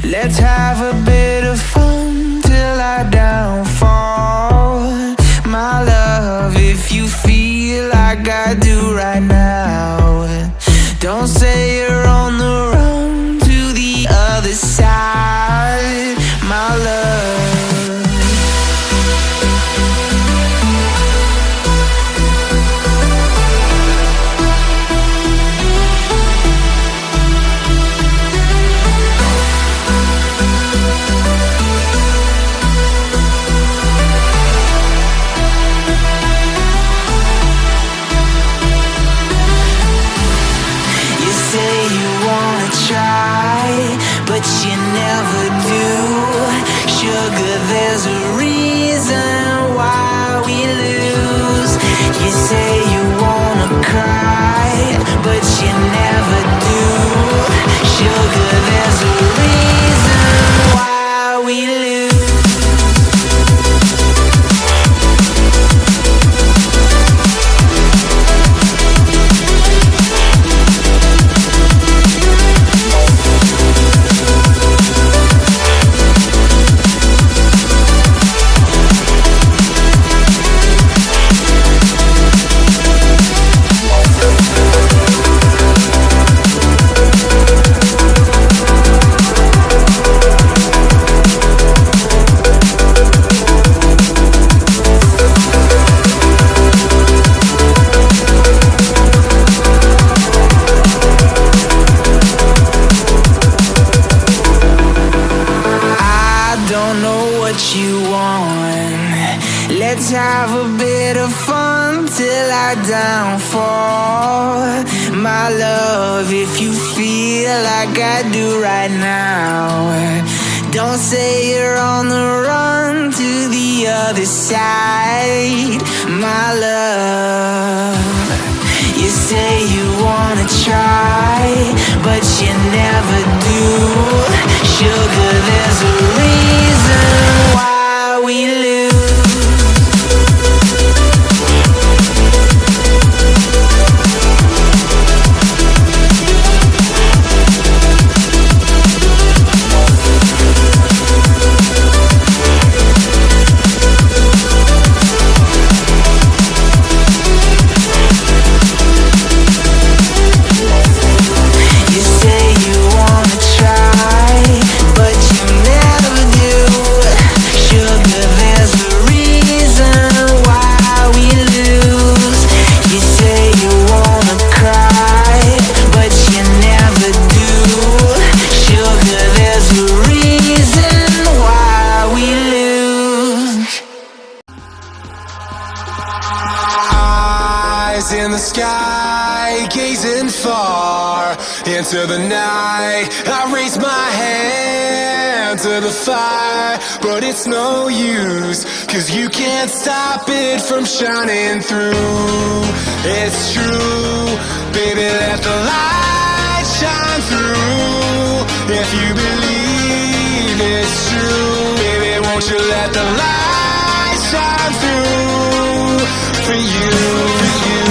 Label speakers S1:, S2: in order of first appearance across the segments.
S1: Let's have a bit of fun till I downfall. My love, if you feel like I do right now, don't say you're on the run to the other side, my love. But you never do. Sugar, there's a reason why we lose. You say you wanna cry, but you never do. Sugar, there's a reason why we lose. You want. Let's have a bit of fun till I downfall. My love, if you feel like I do right now, don't say you're on the run to the other side, my love. You say you wanna try, but you never do. Sugar, there's a reason why we lose.
S2: In the sky, gazing far into the night, I raise my hand to the fire, but it's no use, 'cause you can't stop it from shining through. It's true, baby, let the light shine through. If you believe it's true, baby, won't you let the light shine through for you, for you.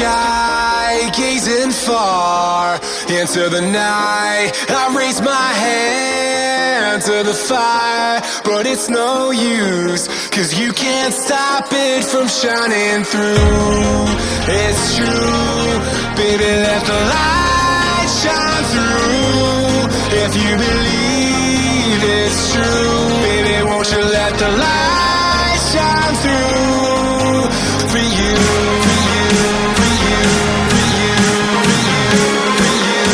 S2: sky, gazing far into the night. I raise my hand to the fire, but it's no use, 'cause you can't stop it from shining through. It's true, baby, let the light shine through. If you believe it's true, baby, won't you let the light shine through for you, for you, for you, for you, for you, for you,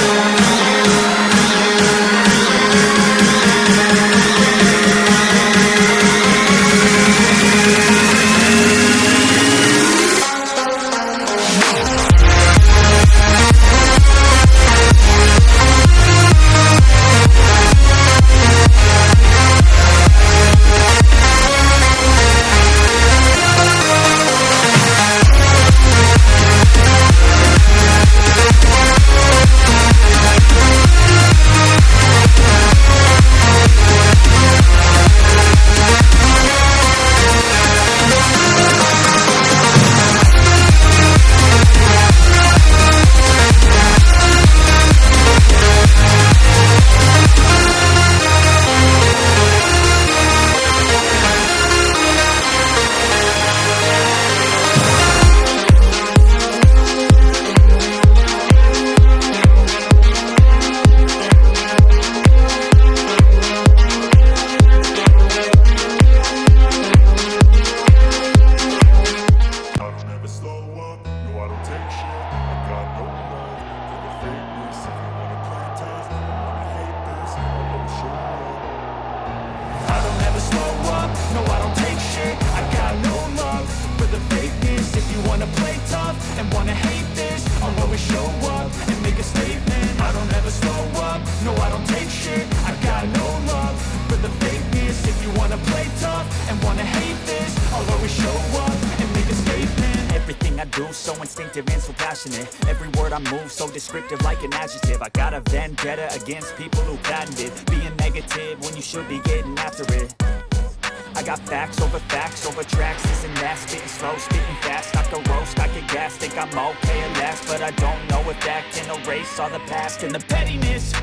S3: So instinctive and so passionate. Every word I move so descriptive like an adjective. I got a vendetta against people who patented being negative when you should be getting after it. I got facts over tracks, this and that. Spitting slow, spitting fast, I can roast, I get gas. Think I'm okay at last, but I don't know if that can erase all the past and the pettiness.